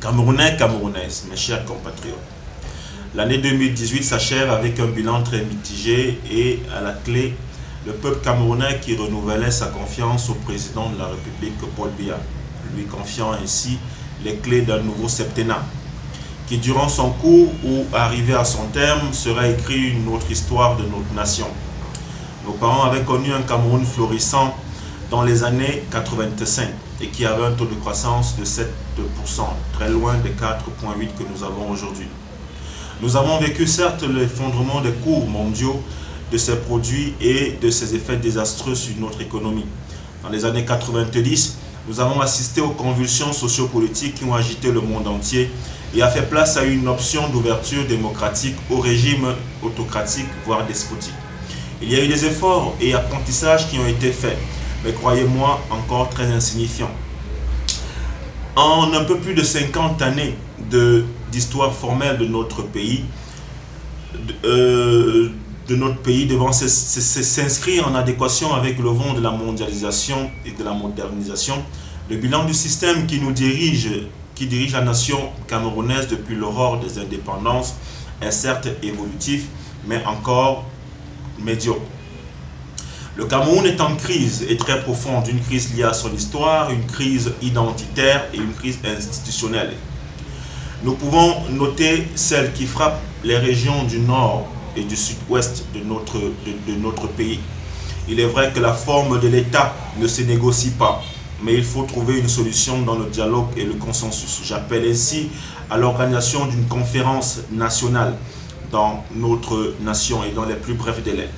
Camerounais, Camerounaises, mes chers compatriotes, l'année 2018 s'achève avec un bilan très mitigé et à la clé, le peuple camerounais qui renouvelait sa confiance au président de la République, Paul Biya, lui confiant ainsi les clés d'un nouveau septennat, qui durant son cours ou arrivé à son terme sera écrit une autre histoire de notre nation. Nos parents avaient connu un Cameroun florissant dans les années 85 et qui avait un taux de croissance de 7%, très loin des 4,8% que nous avons aujourd'hui. Nous avons vécu certes l'effondrement des cours mondiaux de ces produits et de ses effets désastreux sur notre économie. Dans les années 90, nous avons assisté aux convulsions sociopolitiques qui ont agité le monde entier et a fait place à une option d'ouverture démocratique au régime autocratique, voire despotique. Il y a eu des efforts et apprentissages qui ont été faits, mais croyez-moi, encore très insignifiants. En un peu plus de 50 années d'histoire formelle de notre pays, devant s'inscrire en adéquation avec le vent de la mondialisation et de la modernisation, le bilan du système qui dirige la nation camerounaise depuis l'aurore des indépendances est certes évolutif, mais encore médiocre. Le Cameroun est en crise et très profonde, une crise liée à son histoire, une crise identitaire et une crise institutionnelle. Nous pouvons noter celle qui frappe les régions du nord et du sud-ouest de notre pays. Il est vrai que la forme de l'État ne se négocie pas, mais il faut trouver une solution dans le dialogue et le consensus. J'appelle ainsi à l'organisation d'une conférence nationale dans notre nation et dans les plus brefs délais.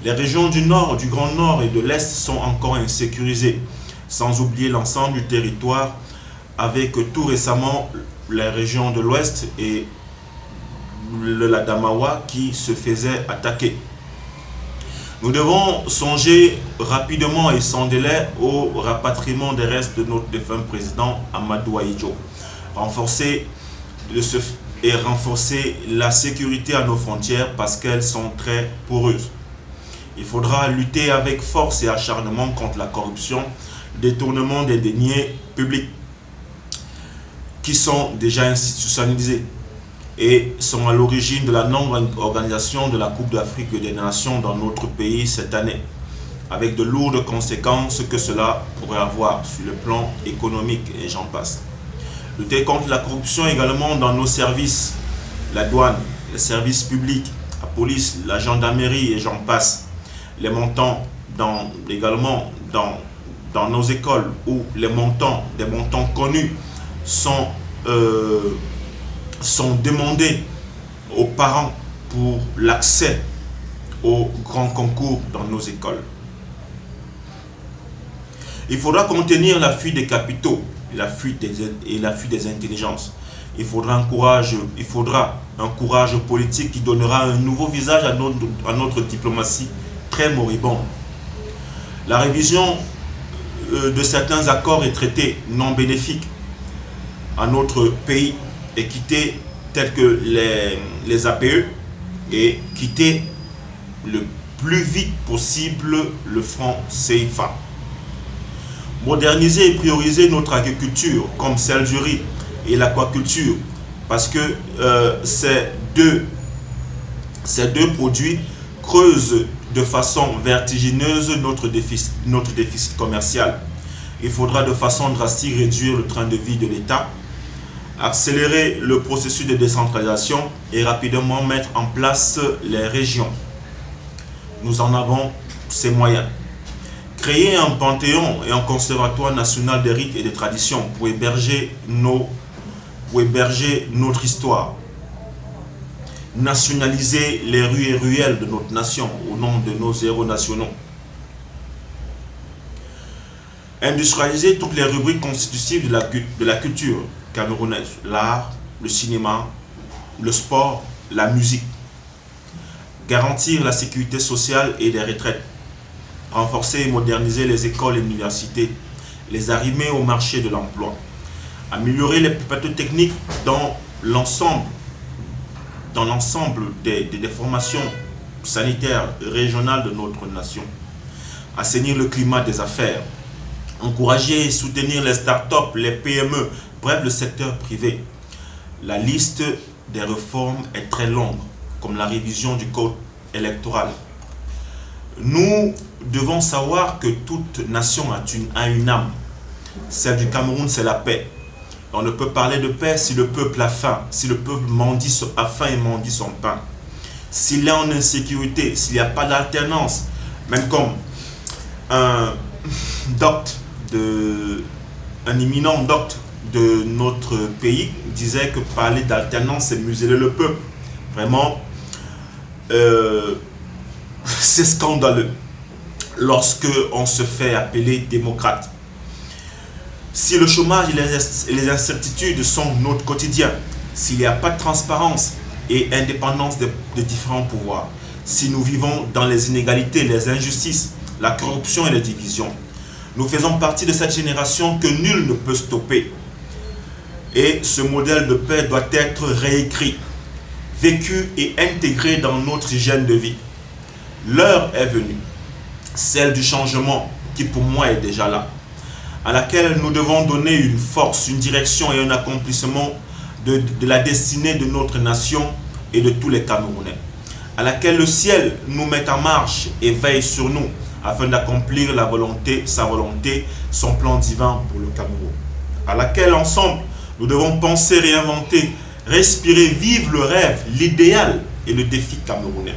Les régions du nord, du Grand Nord et de l'Est sont encore insécurisées, sans oublier l'ensemble du territoire, avec tout récemment les régions de l'Ouest et l'Adamawa qui se faisaient attaquer. Nous devons songer rapidement et sans délai au rapatriement des restes de notre défunt président Amadou Ahidjo, renforcer la sécurité à nos frontières parce qu'elles sont très poreuses. Il faudra lutter avec force et acharnement contre la corruption, le détournement des deniers publics qui sont déjà institutionnalisés et sont à l'origine de la non-organisation de la Coupe d'Afrique des Nations dans notre pays cette année, avec de lourdes conséquences que cela pourrait avoir sur le plan économique et j'en passe. Lutter contre la corruption également dans nos services, la douane, les services publics, la police, la gendarmerie et j'en passe. Les montants également dans nos écoles où des montants connus sont demandés aux parents pour l'accès aux grands concours dans nos écoles. Il faudra contenir la fuite des capitaux et la fuite des intelligences. Il faudra un courage politique qui donnera un nouveau visage à notre diplomatie très moribonde. La révision de certains accords et traités non bénéfiques à notre pays est quitter tels que les APE et quitter le plus vite possible le franc CFA. Moderniser et prioriser notre agriculture comme celle du riz et l'aquaculture parce que ces deux produits creusent de façon vertigineuse notre déficit commercial. Il faudra de façon drastique réduire le train de vie de l'État, accélérer le processus de décentralisation et rapidement mettre en place les régions. Nous en avons ces moyens. Créer un panthéon et un conservatoire national des rites et des traditions pour héberger notre histoire. Nationaliser les rues et ruelles de notre nation au nom de nos héros nationaux. Industrialiser toutes les rubriques constitutives de la culture camerounaise, l'art, le cinéma, le sport, la musique. Garantir la sécurité sociale et des retraites. Renforcer et moderniser les écoles et universités. Les arrimer au marché de l'emploi. Améliorer les plateaux techniques dans l'ensemble des formations sanitaires régionales de notre nation. Assainir le climat des affaires. Encourager et soutenir les start-up, les PME, bref le secteur privé. La liste des réformes est très longue, comme la révision du code électoral. Nous devons savoir que toute nation a une âme. Celle du Cameroun, c'est la paix. On ne peut parler de paix si le peuple a faim, si le peuple a faim et mendie son pain. S'il est en insécurité, s'il n'y a pas d'alternance, même comme un éminent docte de notre pays disait que parler d'alternance, c'est museler le peuple. Vraiment, c'est scandaleux lorsque on se fait appeler démocrate. Si le chômage et les incertitudes sont notre quotidien, s'il n'y a pas de transparence et indépendance des différents pouvoirs, si nous vivons dans les inégalités, les injustices, la corruption et les divisions, nous faisons partie de cette génération que nul ne peut stopper. Et ce modèle de paix doit être réécrit, vécu et intégré dans notre hygiène de vie. L'heure est venue, celle du changement qui pour moi est déjà là, à laquelle nous devons donner une force, une direction et un accomplissement de la destinée de notre nation et de tous les Camerounais, à laquelle le ciel nous met en marche et veille sur nous afin d'accomplir sa volonté, son plan divin pour le Cameroun, à laquelle ensemble nous devons penser, réinventer, respirer, vivre le rêve, l'idéal et le défi camerounais,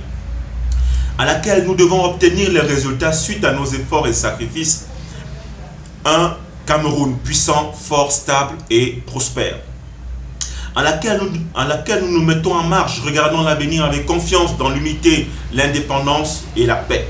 à laquelle nous devons obtenir les résultats suite à nos efforts et sacrifices. Un Cameroun puissant, fort, stable et prospère, à laquelle nous nous mettons en marche, regardant l'avenir avec confiance dans l'unité, l'indépendance et la paix,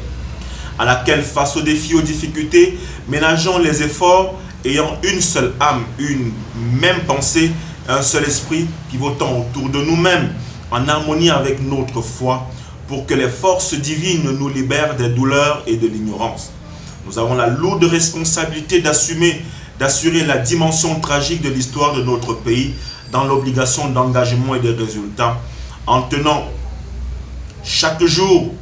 à laquelle, face aux défis, aux difficultés, ménageons les efforts, ayant une seule âme, une même pensée, un seul esprit, pivotant autour de nous-mêmes, en harmonie avec notre foi, pour que les forces divines nous libèrent des douleurs et de l'ignorance. Nous avons la lourde responsabilité d'assurer la dimension tragique de l'histoire de notre pays dans l'obligation d'engagement et de résultats, en tenant chaque jour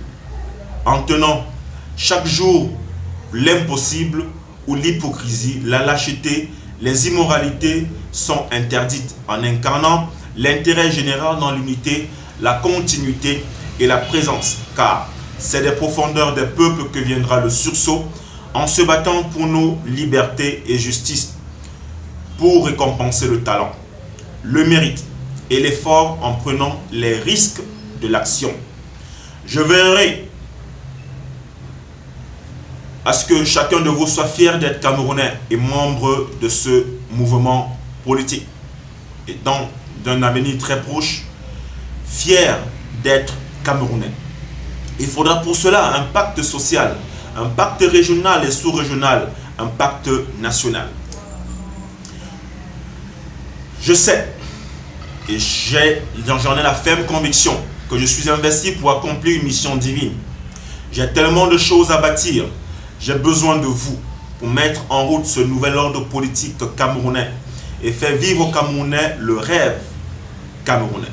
l'impossible ou l'hypocrisie, la lâcheté, les immoralités sont interdites, en incarnant l'intérêt général dans l'unité, la continuité et la présence, car c'est des profondeurs des peuples que viendra le sursaut, en se battant pour nos libertés et justice, pour récompenser le talent, le mérite et l'effort en prenant les risques de l'action. Je veillerai à ce que chacun de vous soit fier d'être Camerounais et membre de ce mouvement politique. Et dans un avenir très proche, fier d'être Camerounais. Il faudra pour cela un pacte social, un pacte régional et sous-régional, un pacte national. Je sais, et j'en ai la ferme conviction, que je suis investi pour accomplir une mission divine. J'ai tellement de choses à bâtir. J'ai besoin de vous pour mettre en route ce nouvel ordre politique camerounais et faire vivre aux Camerounais le rêve camerounais.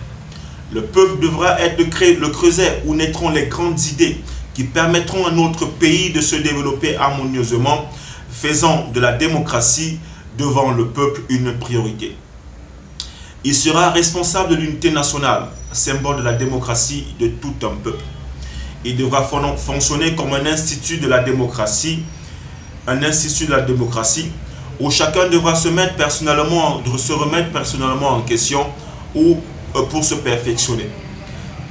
Le peuple devra être le creuset où naîtront les grandes idées qui permettront à notre pays de se développer harmonieusement, faisant de la démocratie devant le peuple une priorité. Il sera responsable de l'unité nationale, symbole de la démocratie de tout un peuple. Il devra fonctionner comme un institut de la démocratie, où chacun devra se remettre personnellement en question ou pour se perfectionner.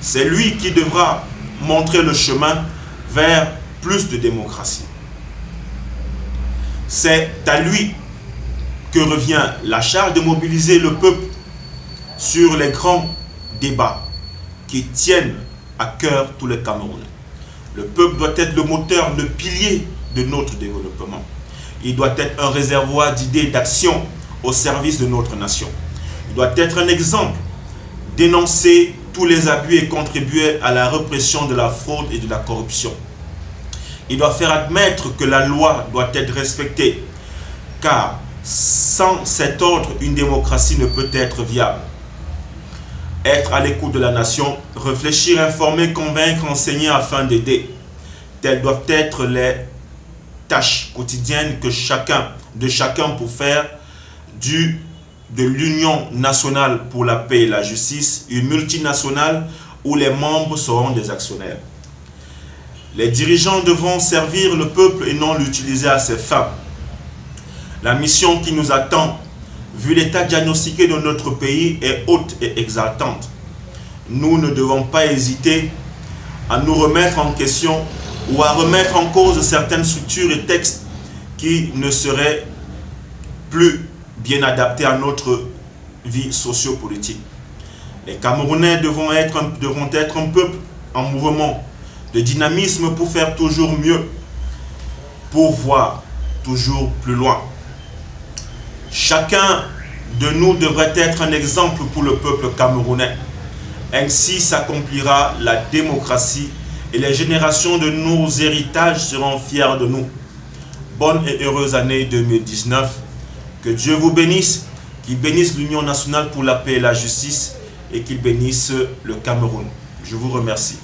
C'est lui qui devra montrer le chemin vers plus de démocratie. C'est à lui que revient la charge de mobiliser le peuple sur les grands débats qui tiennent à cœur tous les Camerounais. Le peuple doit être le moteur, le pilier de notre développement. Il doit être un réservoir d'idées et d'actions au service de notre nation. Il doit être un exemple, dénoncer tous les abus et contribuer à la répression de la fraude et de la corruption. Il doit faire admettre que la loi doit être respectée, car sans cet ordre, une démocratie ne peut être viable. Être à l'écoute de la nation, réfléchir, informer, convaincre, enseigner afin d'aider. Telles doivent être les tâches quotidiennes de chacun pour faire du de l'Union nationale pour la paix et la justice, une multinationale où les membres seront des actionnaires. Les dirigeants devront servir le peuple et non l'utiliser à ses fins. La mission qui nous attend, vu l'état diagnostiqué de notre pays, est haute et exaltante. Nous ne devons pas hésiter à nous remettre en question ou à remettre en cause certaines structures et textes qui ne seraient plus bien adaptés à notre vie socio-politique. Les Camerounais devront être un peuple en mouvement, de dynamisme pour faire toujours mieux, pour voir toujours plus loin. Chacun de nous devrait être un exemple pour le peuple camerounais. Ainsi s'accomplira la démocratie et les générations de nos héritages seront fiers de nous. Bonne et heureuse année 2019. Que Dieu vous bénisse, qu'il bénisse l'Union nationale pour la paix et la justice et qu'il bénisse le Cameroun. Je vous remercie.